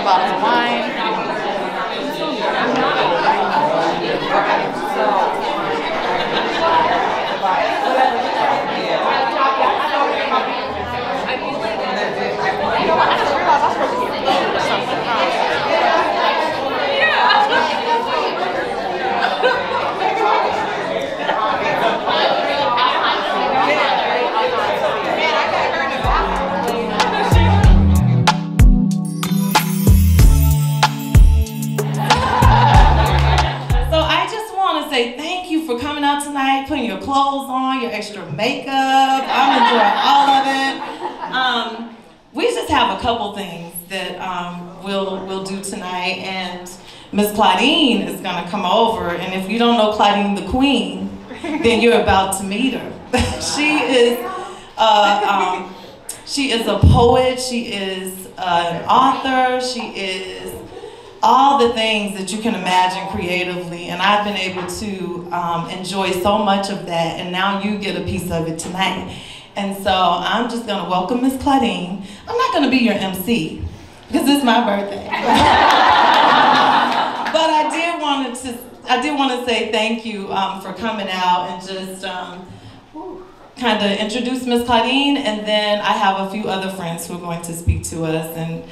more bottles of wine. Say thank you for coming out tonight, putting your clothes on, your extra makeup. I'm enjoying all of it. We just have a couple things that we'll do tonight, and Miss Claudine is gonna come over, and if you don't know Claudine the Queen, then you're about to meet her. She is a poet, she is an author, she is all the things that you can imagine creatively, and I've been able to enjoy so much of that, and now you get a piece of it tonight. And so I'm just gonna welcome Miss Claudine. I'm not gonna be your MC, because it's my birthday. But I did want to say thank you for coming out and just kind of introduce Miss Claudine, and then I have a few other friends who are going to speak to us, and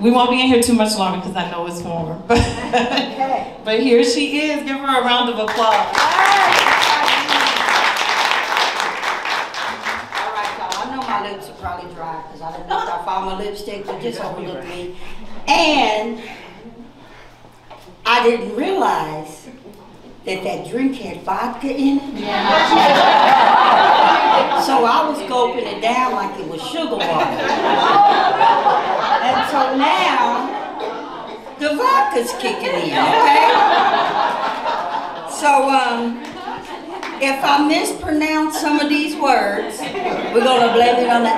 we won't be in here too much longer because I know it's warm. But here she is. Give her a round of applause. All right, y'all. I know my lips are probably dry because I didn't knock off all my lipstick, but just overlook me. And I didn't realize that drink had vodka in it. So I was gulping it down like it was sugar water. And so now, the vodka's kicking in, okay? So, if I mispronounce some of these words, we're gonna blame it on the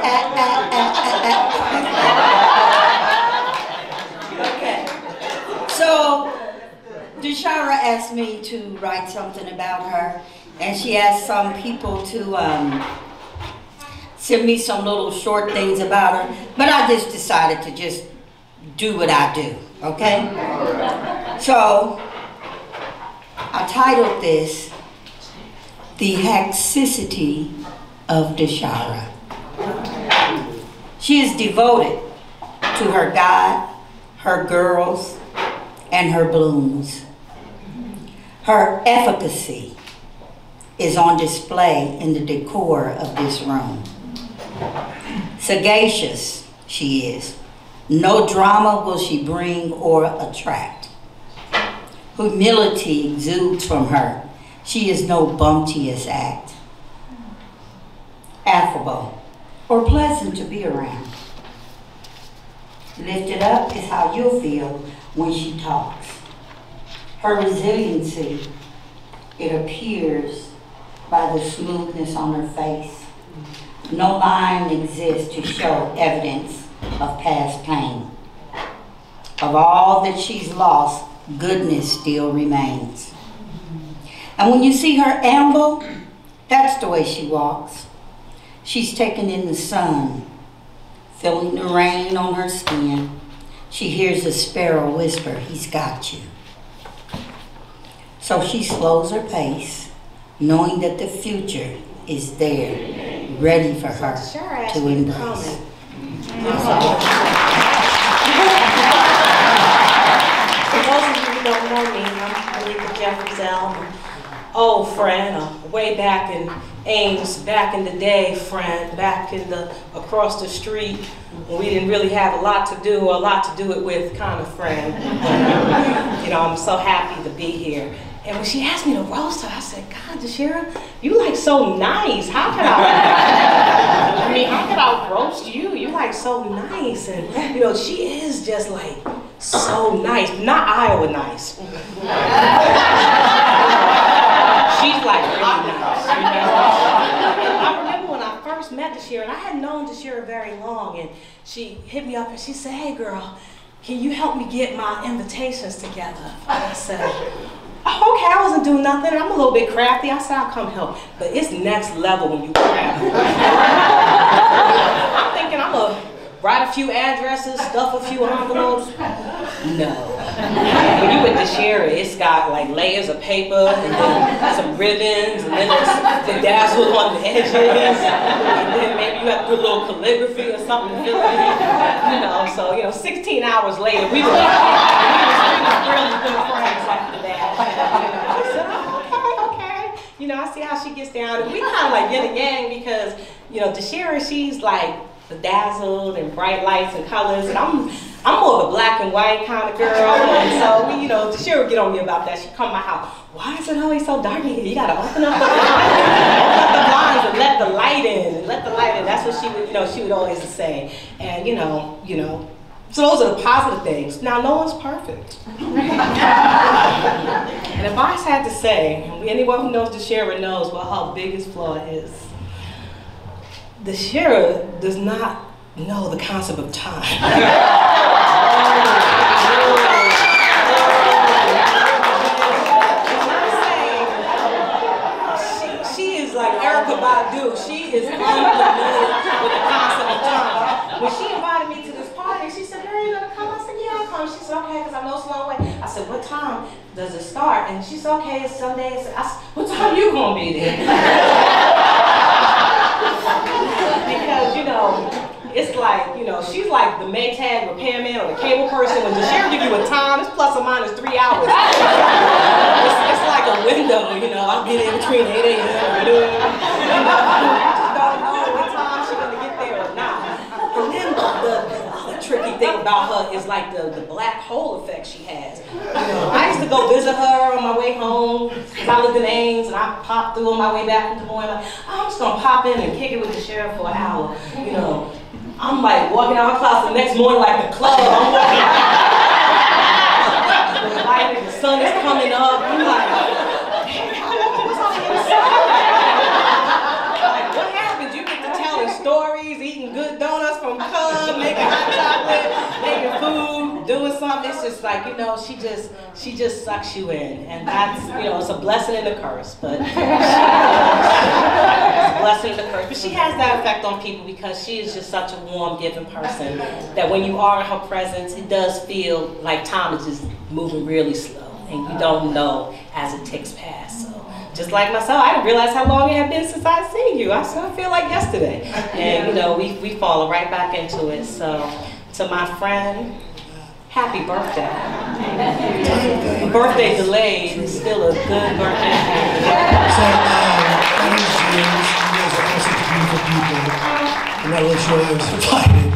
Okay. So, Deshara asked me to write something about her, and she asked some people to send me some little short things about her, but I just decided to just do what I do, okay? So, I titled this, The Haxicity of Deshara. She is devoted to her God, her girls, and her blooms. Her efficacy is on display in the decor of this room. Sagacious she is. No drama will she bring or attract. Humility exudes from her. She is no bumptious act. Affable or pleasant to be around. Lifted up is how you'll feel when she talks. Her resiliency, it appears by the smoothness on her face. No line exists to show evidence of past pain. Of all that she's lost, goodness still remains. And when you see her amble, that's the way she walks. She's taken in the sun, feeling the rain on her skin. She hears a sparrow whisper, "He's got you." So she slows her pace, knowing that the future is there, ready for her to embrace. For those of you who don't know me, I'm Malika Jeffries, an old friend, way back in Ames, back in the day friend, back in the across the street when we didn't really have a lot to do or a lot to do it with kind of friend. You know, I'm so happy to be here. And when she asked me to roast her, I said, God, Deshara, you like so nice. How could how could I roast you? You like so nice. And you know, she is just like so nice, not Iowa nice. She's like really nice, you know. I remember when I first met Deshara, and I hadn't known Deshara very long, and she hit me up and she said, "Hey girl, can you help me get my invitations together?" And I said, "Oh, okay, I wasn't doing nothing. I'm a little bit crafty." I said, "I'll come help." But it's next level when you crafty. I'm thinking I'm gonna write a a few addresses, stuff a few envelopes? No. When you with Deshara, it's got like layers of paper and then some ribbons and then it's bedazzled on the edges and then maybe you have to do a little calligraphy or something to fill it in. You know, so 16 hours later, we were really good friends after that. And, I said, oh, okay. I see how she gets down. And we kind of like yin and yang because, Deshara, she's like bedazzled and bright lights and colors, and I'm more of a black and white kind of girl, and so Deshara would get on me about that. She'd come to my house, why is it always so dark in here? You gotta open up the blinds and let the light in, That's what she would always say, and so those are the positive things. Now, no one's perfect. And if I had to say, anyone who knows Deshara knows what her biggest flaw is. Deshara does not know the concept of time. She is like Erykah Badu. She is unfamiliar with the concept of time. When she invited me to this party, she said, "Are you gonna come?" I said, "Yeah, I'll come." She said, "Okay, because I know it's a long way." I said, "What time does it start?" And she said, "Okay, it's Sunday." I said, "What time you gonna be there?" Because, it's like, she's like the Maytag repairman or the cable person. When Deshara give you a time, it's plus or minus 3 hours. It's like a window, I'll be there between 8 a.m. and noon. I just don't know what time she's going to get there or not. And then the other tricky thing about her is like the black hole effect she has. I used to go visit her on my way home, because I lived in Ames, and I popped through on my way back in the morning, like, I'm just going to pop in and kick it with Deshara for an hour, I'm like walking out her class the next morning like the club. I'm walking out. The light and the sun is coming up. I'm like, what's on the inside? Like, what happened? You get to telling stories, eating good donuts from Cub, making hot chocolate, making food, doing something. It's just like, she just sucks you in. And that's, it's a blessing and a curse. But it's a blessing and a curse. But she has that effect on people because she is just such a warm, giving person that when you are in her presence, it does feel like time is just moving really slow. And you don't know as it ticks past. So just like myself, I didn't realize how long it had been since I'd seen you. I feel like yesterday. And we fall right back into it. So to my friend, happy birthday. A birthday delayed is still a good birthday. So, my name is James. You guys are all such beautiful people. I'm not really sure why I was invited.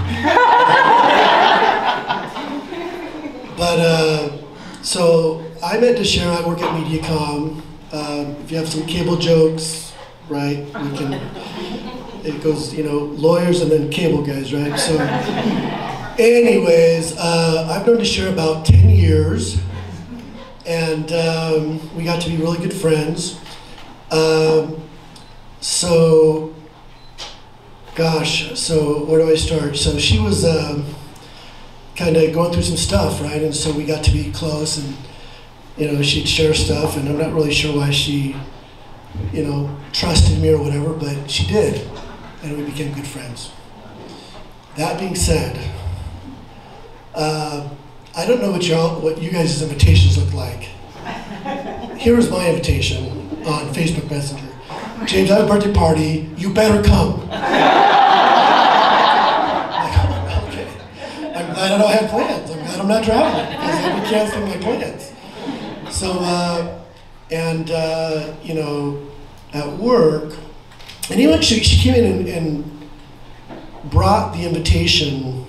But, so I met Deshara. I work at MediaCom. If you have some cable jokes, right, we can, it goes, lawyers and then cable guys, right? So, anyways, I've known Deshara about 10 years, and we got to be really good friends. So where do I start? So she was kind of going through some stuff, right? And so we got to be close, and she'd share stuff, and I'm not really sure why she, trusted me or whatever, but she did, and we became good friends. That being said, I don't know what you guys' invitations look like. Here is my invitation on Facebook Messenger. James, I have a birthday party. You better come. Okay. I'm glad I don't have plans. I'm glad I'm not traveling because I'll be canceling my plans. So, at work, and she came in and brought the invitation.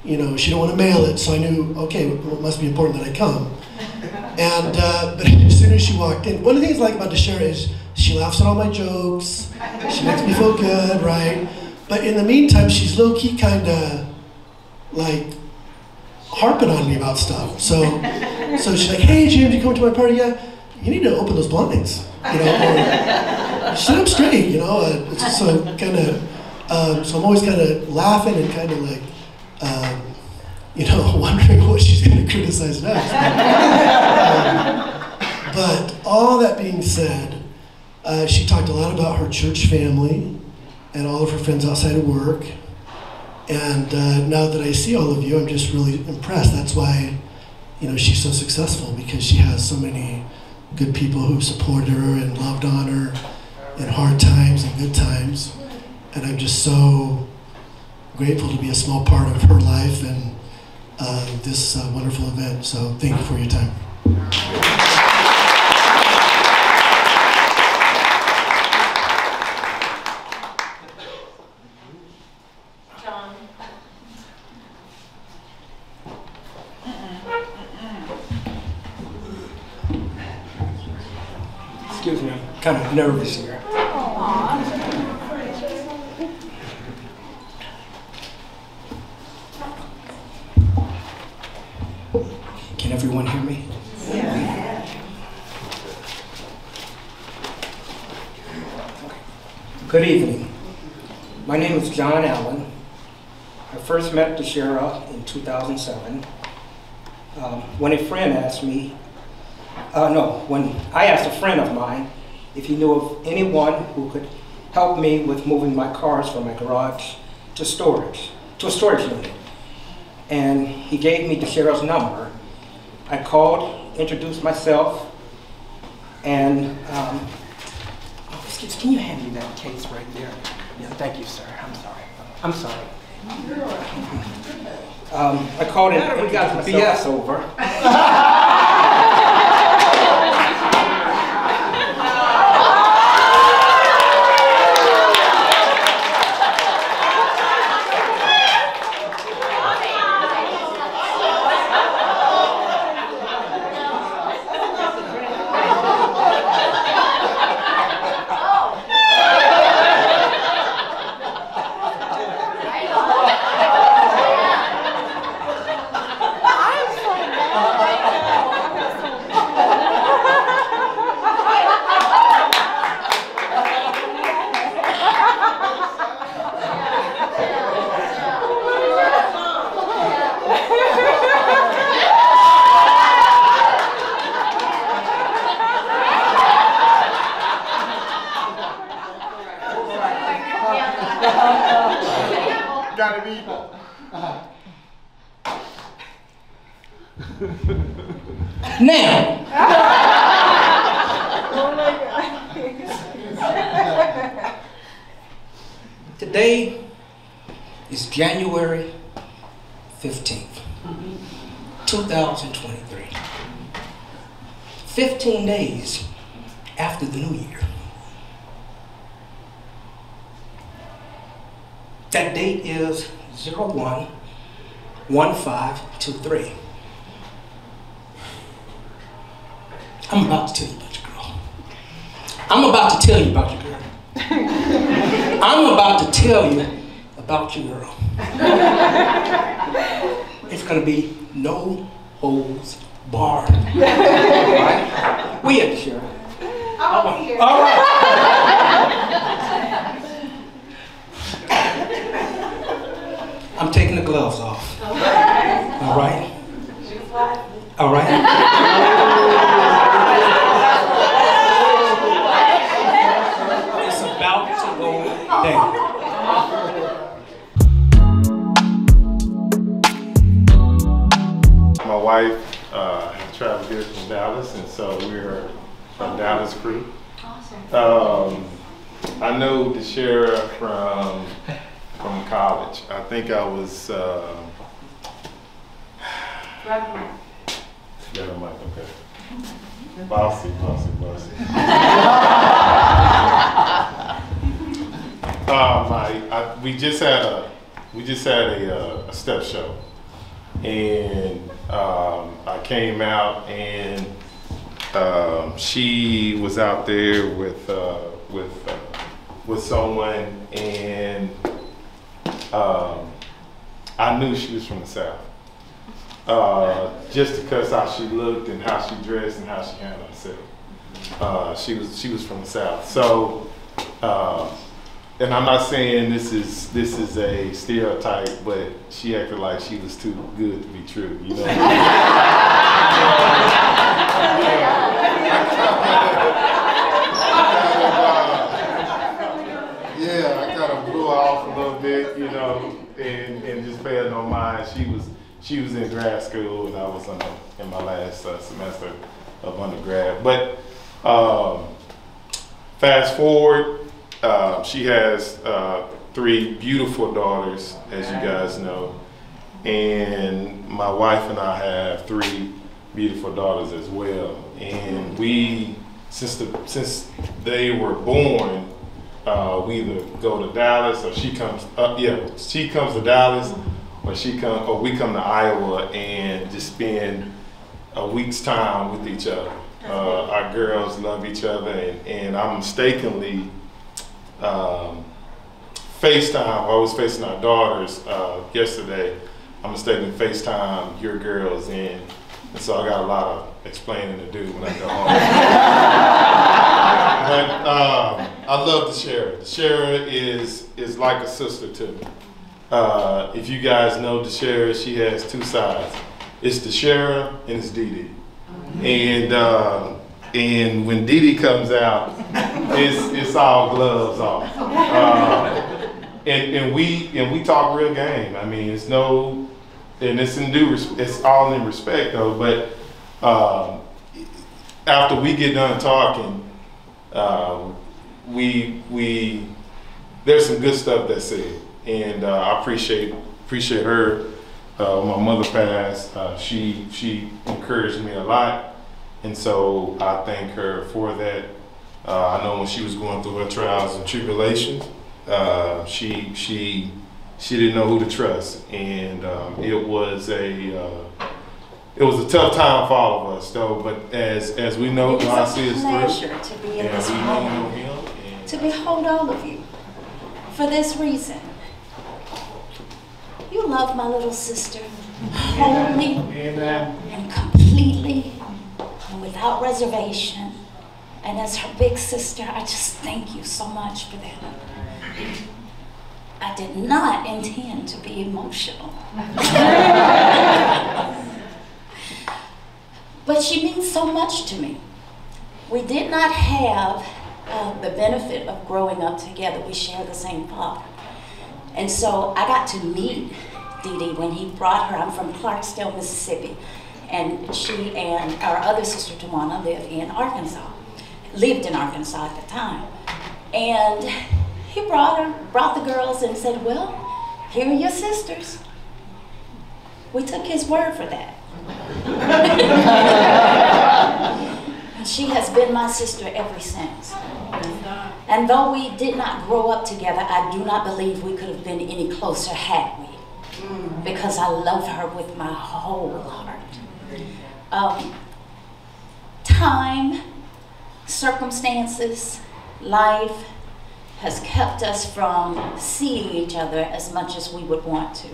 She didn't want to mail it, so I knew, okay, well, it must be important that I come. And, but as soon as she walked in, one of the things I like about Deshara is she laughs at all my jokes, she makes me feel good, right? But in the meantime, she's low-key kind of, like, harping on me about stuff. So she's like, hey, James, you coming to my party? Yeah, you need to open those blinds, or sit up straight, so kind of, so I'm always kind of laughing and kind of like, wondering what she's going to criticize next. But all that being said, she talked a lot about her church family and all of her friends outside of work. And now that I see all of you, I'm just really impressed. That's why, you know, she's so successful, because she has so many good people who supported her and loved on her in hard times and good times. And I'm just so grateful to be a small part of her life and this wonderful event. So thank you for your time. Excuse me, I'm kind of nervous here. Can everyone hear me? Yeah. Good evening. My name is John Allen. I first met Deshara in 2007 when a friend asked me when I asked a friend of mine if he knew of anyone who could help me with moving my cars from my garage to a storage unit. And he gave me Deshara's number. I called, introduced myself, and excuse, can you hand me that case right there? Yeah, thank you, sir. I'm sorry. I called and we got the BS over. Gotta be. Now, today is January 15th, 2023. 15 days after the new year. That date is 01-1523. I'm about to tell you about your girl. I'm about to tell you about your girl. I'm about to tell you about your girl. It's gonna be no holds barred. Right? We at Deshara. I'm here. All right. I'm taking the gloves off. All right? All right? It's about to go down. My wife traveled here from Dallas, and so we're from Dallas crew. Awesome. I know Deshara from college. I think I was. Yeah, I'm like, okay. Bossy. We just had a step show, and I came out, and she was out there with someone, and I knew she was from the South. Just because how she looked and how she dressed and how she handled herself. She was from the South. So, and I'm not saying this is a stereotype, but she acted like she was too good to be true, you know? Yeah, I kind of blew her off a little little bit, you know, and just paying no mind. She was in grad school, and I was in my last semester of undergrad. But fast forward, she has 3 beautiful daughters, as you guys know, and my wife and I have 3 beautiful daughters as well. And we, since they were born, we either go to Dallas, or she comes up. Yeah, she comes to Dallas, or we come to Iowa and just spend a week's time with each other. Our girls love each other, and I mistakenly FaceTime. I was facing our daughters yesterday. I mistakenly FaceTime your girls, and so I got a lot of explaining to do when I go home. But I love Deshara. Deshara is like a sister to me. If you guys know Deshara, she has 2 sides. It's Deshara and it's Dee Dee. And when Dee Dee comes out, it's all gloves off. And we talk real game. I mean, it's no, and it's all in respect though. But after we get done talking, there's some good stuff that's said, and I appreciate her. When my mother passed, she encouraged me a lot, and so I thank her for that. I know when she was going through her trials and tribulations, she didn't know who to trust, and it was a tough time for all of us, though. But as we know, God sees through. It's a pleasure to be in this room, to behold all of you. For this reason, you love my little sister wholly and completely and without reservation. And as her big sister, I just thank you so much for that. I did not intend to be emotional. But she means so much to me. We did not have the benefit of growing up together. We share the same father. And so I got to meet Dee Dee when he brought her. I'm from Clarksdale, Mississippi. And she and our other sister, Tawana, lived in Arkansas at the time. And he brought the girls and said, well, here are your sisters. We took his word for that. And she has been my sister ever since. And though we did not grow up together, I do not believe we could have been any closer had we. Because I love her with my whole heart. Time, circumstances, life has kept us from seeing each other as much as we would want to.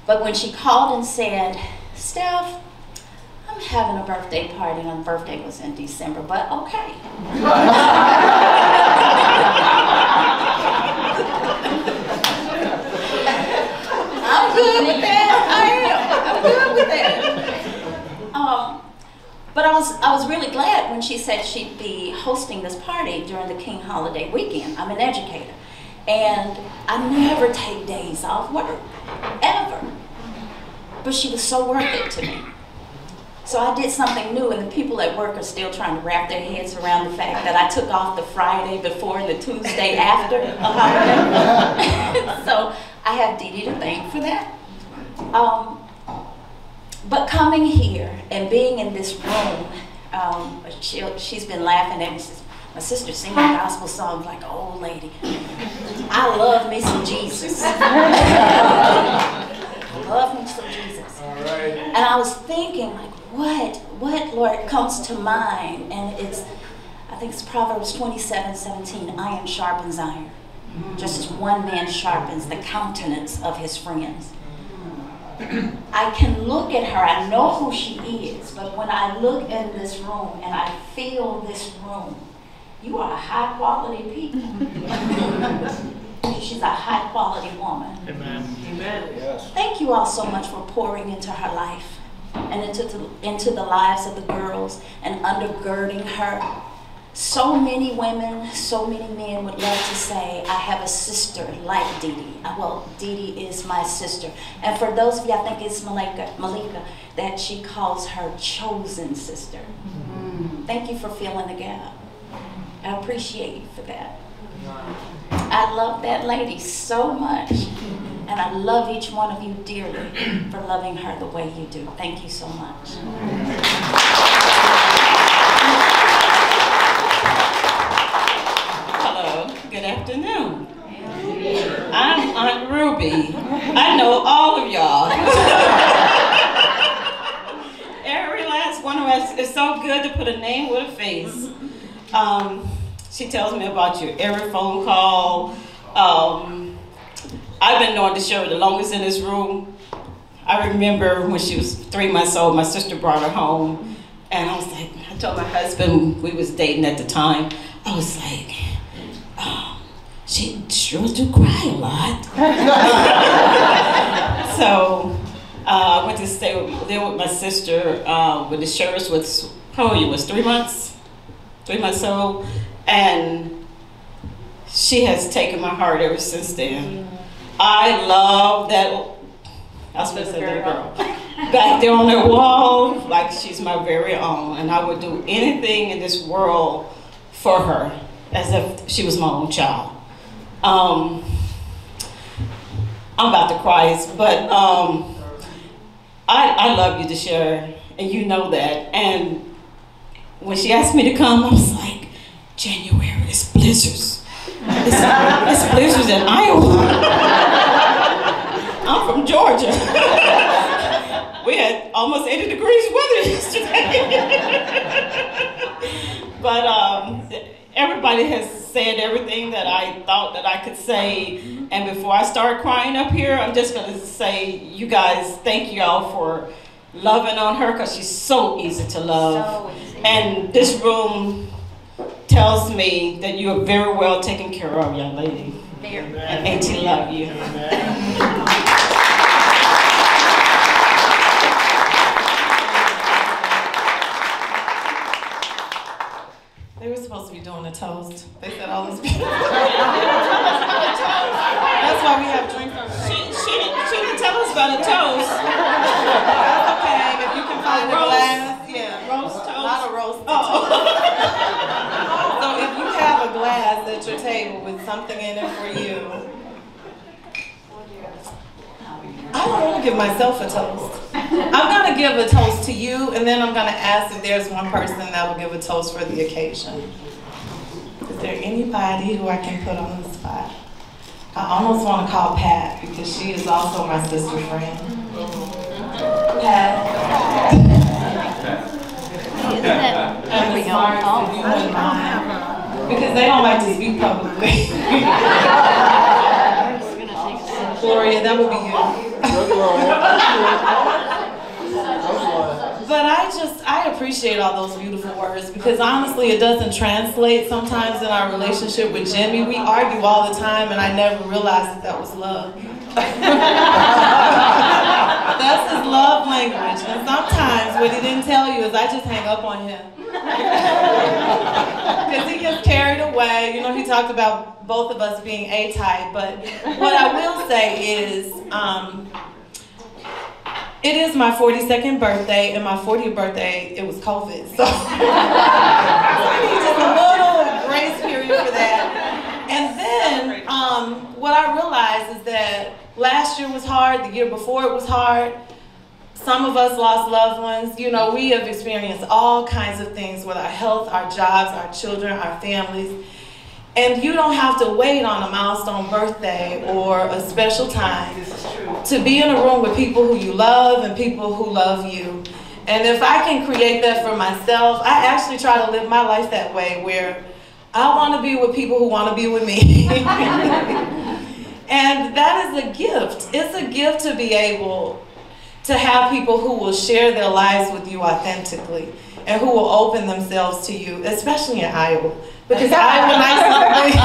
But when she called and said, Steph, I'm having a birthday party, and her birthday was in December, but okay. I'm good with that. I am. I'm good with that. But I was really glad when she said she'd be hosting this party during the King holiday weekend. I'm an educator, and I never take days off work, ever. But she was so worth it to me. So I did something new, and the people at work are still trying to wrap their heads around the fact that I took off the Friday before and the Tuesday after a holiday. So I have Dee Dee to thank for that. But coming here and being in this room, she's been laughing at me. My sister singing gospel songs like an old lady. I love me some Jesus. I love me some Jesus. All right. And I was thinking, like, what, Lord, comes to mind? And I think it's Proverbs 27:17, iron sharpens iron. Just as one man sharpens the countenance of his friends. I can look at her, I know who she is, but when I look in this room and I feel this room, you are a high quality people. She's a high quality woman. Amen. Amen. Yes. Thank you all so much for pouring into her life and into the lives of the girls and undergirding her So many women, so many men would love to say, I have a sister like Dee Dee. Well, Dee Dee is my sister. And for those of you, I think it's Malika, that she calls her chosen sister. Thank you for filling the gap. I appreciate you for that. I love that lady so much. And I love each one of you dearly for loving her the way you do. Thank you so much. Good afternoon. I'm Aunt Ruby. I know all of y'all. Every last one of us. It's so good to put a name with a face. She tells me about you every phone call. I've been knowing Deshara the longest in this room. I remember when she was 3 months old, my sister brought her home, and I was like, I told my husband, we was dating at the time, I was like, she sure do cry a lot. So I went to stay there with my sister when Deshara was, how old you was, 3 months? 3 months old. And she has taken my heart ever since then. I love that, I was supposed to say that girl, back there on that wall, like she's my very own. And I would do anything in this world for her as if she was my own child. I'm about to cry, but I love you, Deshara, and you know that. And when she asked me to come, I was like, January, it's blizzards. It's blizzards in Iowa. I'm from Georgia. We had almost 80 degrees weather yesterday. But everybody has said everything that I thought that I could say. And before I start crying up here, I'm just going to say, you guys, thank you all for loving on her, because she's so easy to love. So easy. And this room tells me that you are very well taken care of, young lady. And Auntie love you. They were supposed to be doing a toast. They said all this people. That's why we have drinks on the table. She didn't tell us about a toast. That's okay. If you can find a glass, yeah. Roast toast. Not a roast toast. So if you have a glass at your table with something in it for you, I don't want to give myself a toast. I'm going to give a toast to you, and then I'm going to ask if there's one person that will give a toast for the occasion. Is there anybody who I can put on the spot? I almost want to call Pat, because she is also my sister friend. Pat. I'm as smart as you wouldn't mind. Because they don't like to speak publicly. Gloria, that would be you. But I appreciate all those beautiful words, because honestly it doesn't translate sometimes in our relationship with Jimmy. We argue all the time, and I never realized that was love. That's his love language. And sometimes what he didn't tell you is I just hang up on him. Because he gets carried away. You know, he talked about both of us being A-type, but what I will say is, it is my 42nd birthday, and my 40th birthday, it was COVID. So I need just a little grace period for that. And then what I realized is that last year was hard, the year before it was hard. Some of us lost loved ones. You know, we have experienced all kinds of things with our health, our jobs, our children, our families. And you don't have to wait on a milestone birthday or a special time to be in a room with people who you love and people who love you. And if I can create that for myself, I actually try to live my life that way, where I want to be with people who want to be with me. And that is a gift. It's a gift to be able to have people who will share their lives with you authentically and who will open themselves to you, especially in Iowa. Because Iowa likes something.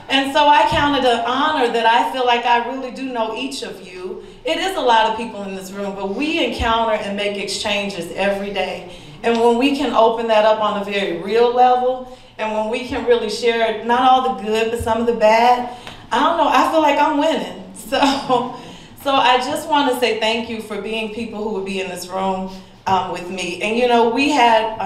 And so I count it an honor that I feel like I really do know each of you. It is a lot of people in this room, but we encounter and make exchanges every day. And when we can open that up on a very real level, and when we can really share not all the good, but some of the bad, I don't know, I feel like I'm winning. So I just want to say thank you for being people who would be in this room with me. And you know, we had,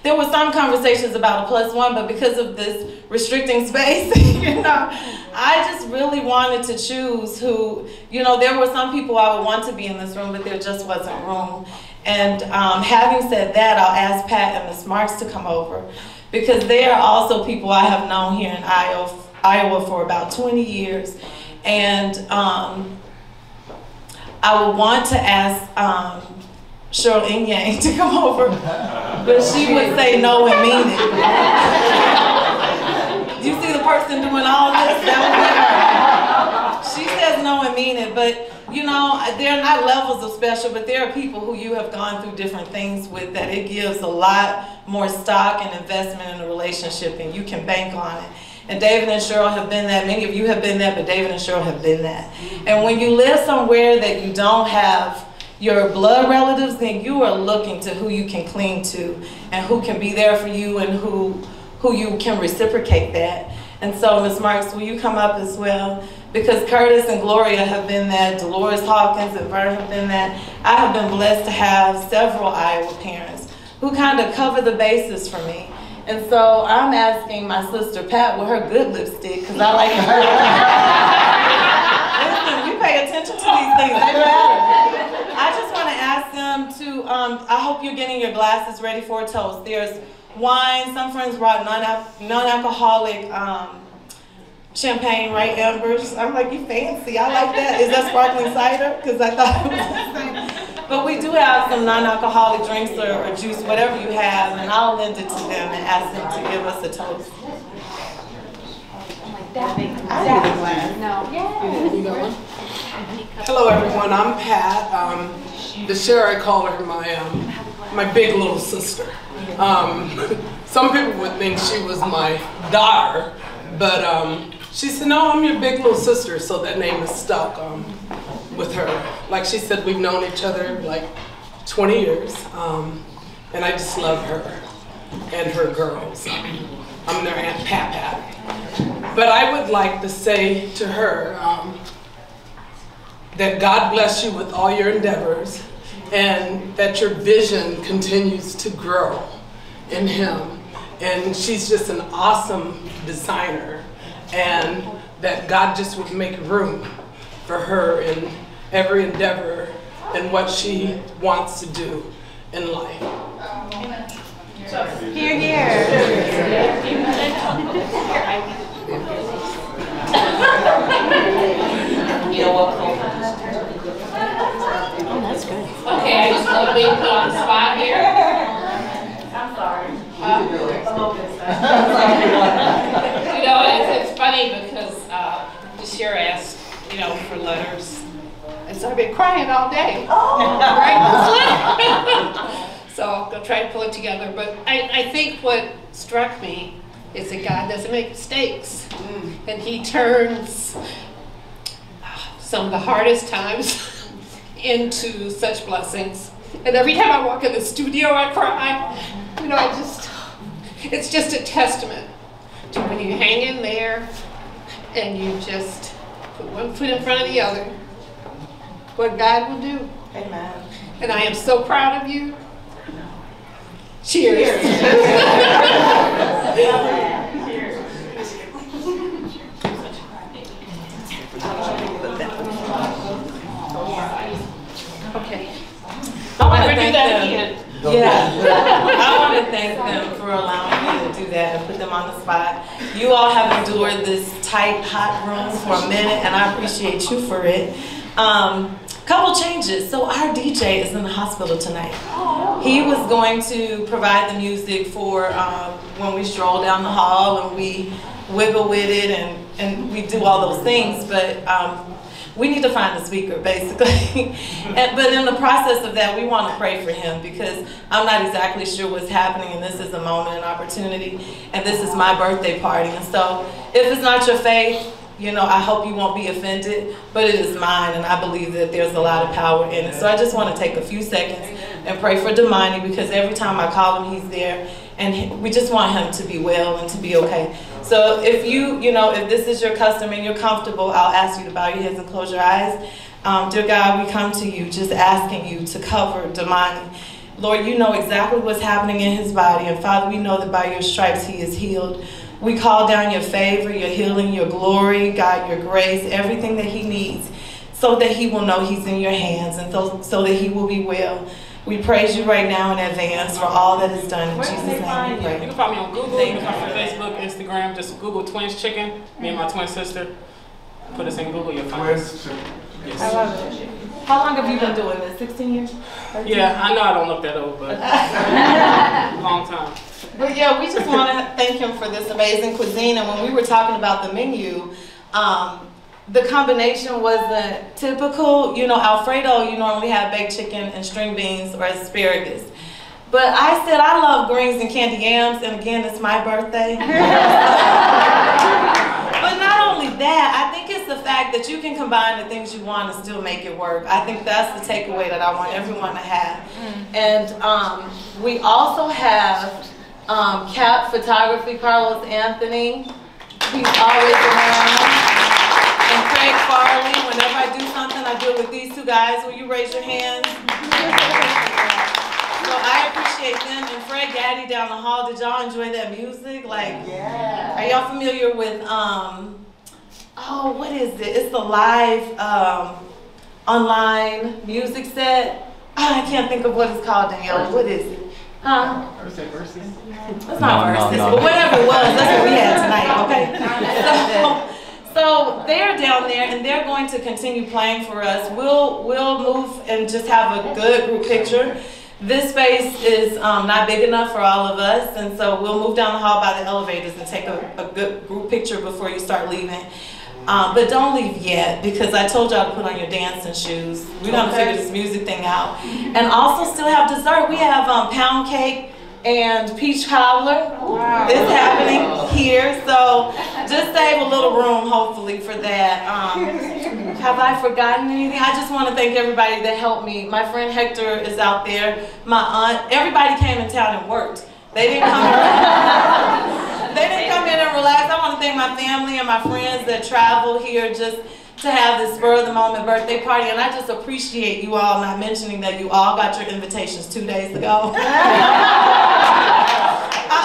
there were some conversations about a +1, but because of this restricting space, you know, I just really wanted to choose who, you know, there were some people I would want to be in this room, but there just wasn't room. And having said that, I'll ask Pat and Ms. Marks to come over, because they are also people I have known here in Iowa for about 20 years. And I would want to ask Cheryl Yang to come over, but she would say no and mean it. You see the person doing all this? That would be her. She says no and mean it, but you know, there are not levels of special, but there are people who you have gone through different things with that it gives a lot more stock and investment in a relationship, and you can bank on it. And David and Cheryl have been that. Many of you have been that, but David and Cheryl have been that. And when you live somewhere that you don't have your blood relatives, then you are looking to who you can cling to and who can be there for you and who you can reciprocate that. And so, Ms. Marks, will you come up as well? Because Curtis and Gloria have been that, Dolores Hawkins and Vern have been that. I have been blessed to have several Iowa parents who kind of cover the bases for me. And so I'm asking my sister Pat with her good lipstick, because I like it. Listen, we pay attention to these things, they matter. I just want to ask them to, I hope you're getting your glasses ready for a toast. There's wine, some friends brought non-alcoholic champagne, right, Ambers? I'm like, you fancy, I like that. Is that sparkling cider? Because I thought it was the same. But we do have some non-alcoholic drinks or juice, whatever you have, and I'll lend it to them and ask them to give us a toast. Hello everyone, I'm Pat. Deshara, I call her my big little sister. Some people would think she was my daughter, but she said, no, I'm your big little sister, so that name is stuck with her. Like she said, we've known each other like 20 years, and I just love her and her girls. I'm their Aunt Pat. But I would like to say to her that God bless you with all your endeavors, and that your vision continues to grow in Him. And she's just an awesome designer, and that God just would make room for her in every endeavor and what she wants to do in life. Hear, hear. You know what? Oh, that's good. Okay, I just love being put on the spot here. I'm sorry. You know, it's funny because Deshara asked, you know, for letters. And so I've been crying all day. Right? So I'll try to pull it together. But I think what struck me is that God doesn't make mistakes. And He turns some of the hardest times into such blessings. And every time I walk in the studio, I cry. You know, it's just a testament to when you hang in there and you just put one foot in front of the other, what God will do. Amen. And I am so proud of you. Cheers. Okay. I want to Never do thank that them. again. Yeah, I want to thank them for allowing me to do that and put them on the spot. You all have endured this tight, hot room for a minute, and I appreciate you for it. Couple changes. So our DJ is in the hospital tonight. He was going to provide the music for when we stroll down the hall and we wiggle with it and we do all those things, but we need to find a speaker, basically. But in the process of that, we want to pray for him, because I'm not exactly sure what's happening, and this is a moment and opportunity, and this is my birthday party. And so if it's not your faith, you know, I hope you won't be offended, but it is mine, and I believe that there's a lot of power in it. So I just want to take a few seconds and pray for Damani, because every time I call him, he's there. And we just want him to be well and to be okay. So if if this is your custom and you're comfortable, I'll ask you to bow your heads and close your eyes. Dear God, we come to you just asking you to cover Damani. Lord, you know exactly what's happening in his body. And Father, we know that by your stripes he is healed. We call down your favor, your healing, your glory, God, your grace, everything that he needs, so that he will know he's in your hands and so that he will be well. We praise you right now in advance for all that is done. In Jesus' name we pray. You can find me on Google, you can find me on Facebook, Instagram, just Google Twins Chicken, me and my twin sister. Put us in Google, you'll find us. Yes. I love it. How long have you been doing this? 16 years? 13? Yeah, I know I don't look that old, but long time. But yeah, we just want to thank him for this amazing cuisine. And when we were talking about the menu, the combination wasn't typical. You know, Alfredo, you normally have baked chicken and string beans or asparagus. But I said I love greens and candy yams, and again, it's my birthday. But not only that, I think it's the fact that you can combine the things you want and still make it work. I think that's the takeaway that I want everyone to have. And we also have Cap Photography, Carlos Anthony. He's always around. And Craig Farley. Whenever I do something, I do it with these two guys. Will you raise your hands? So I appreciate them. And Fred Gaddy down the hall. Did y'all enjoy that music? Like, yeah. Are y'all familiar with, what is it? It's the live online music set. I can't think of what it's called, Danielle. What is it? Huh? Versus? It's not Versus, but whatever it was, that's what we had tonight, okay? So they're down there and they're going to continue playing for us. We'll move and just have a good group picture. This space is not big enough for all of us, and so we'll move down the hall by the elevators and take a good group picture before you start leaving. But don't leave yet, because I told y'all to put on your dancing shoes. We're gonna figure this music thing out. And also still have dessert. We have pound cake and peach cobbler. Wow. It's happening here, so just save a little room, hopefully, for that. Have I forgotten anything? I just want to thank everybody that helped me. My friend Hector is out there. My aunt, everybody came in town and worked. They didn't come in. They didn't come in and relax. I want to thank my family and my friends that travel here just to have this spur of the moment birthday party, and I just appreciate you all not mentioning that you all got your invitations 2 days ago. I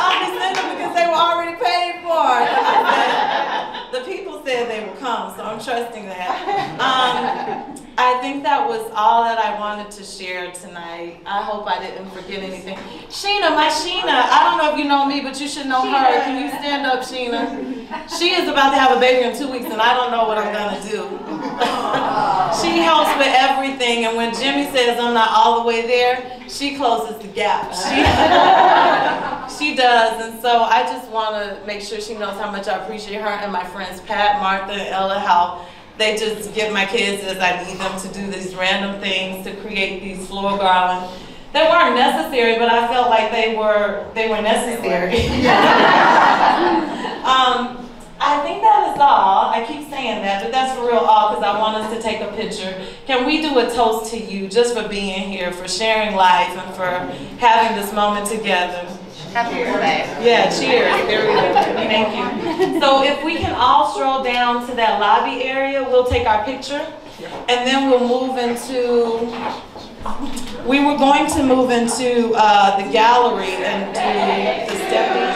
only sent them because they were already paid for. The people said they would come, so I'm trusting that. I think that was all that I wanted to share tonight. I hope I didn't forget anything. Sheena, my Sheena, I don't know if you know me, but you should know her. Can you stand up, Sheena? She is about to have a baby in 2 weeks, and I don't know what I'm gonna do. She helps with everything, and when Jimmy says I'm not all the way there, she closes the gap. She does, and so I just want to make sure she knows how much I appreciate her and my friends Pat, Martha, and Ella, how they just give my kids as I need them to do these random things to create these floral garlands. They weren't necessary, but I felt like they were necessary. I think that is all. I keep saying that, but that's for real all, because I want us to take a picture. Can we do a toast to you just for being here, for sharing life, and for having this moment together? Happy birthday. Yeah, cheers. There we go. Thank you. So if we can all stroll down to that lobby area, we'll take our picture, and then we'll move into, we were going to move into the gallery and do the stepping.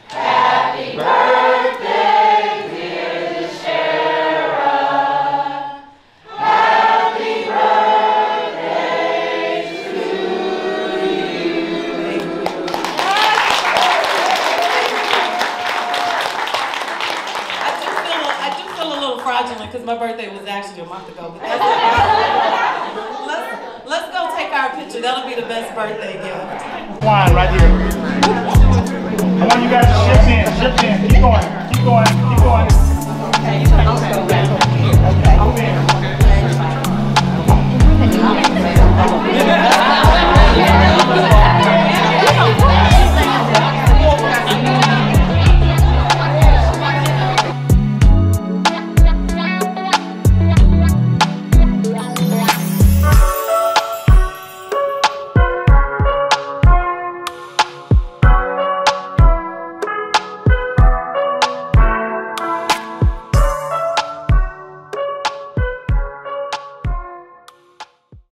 Happy birthday, dear Deshara. Happy birthday to you. I do feel a little fraudulent because my birthday was actually a month ago. But that's let's go take our picture. That'll be the best birthday gift. Wine right here. I want you guys to shift in. Keep going, keep going, keep going.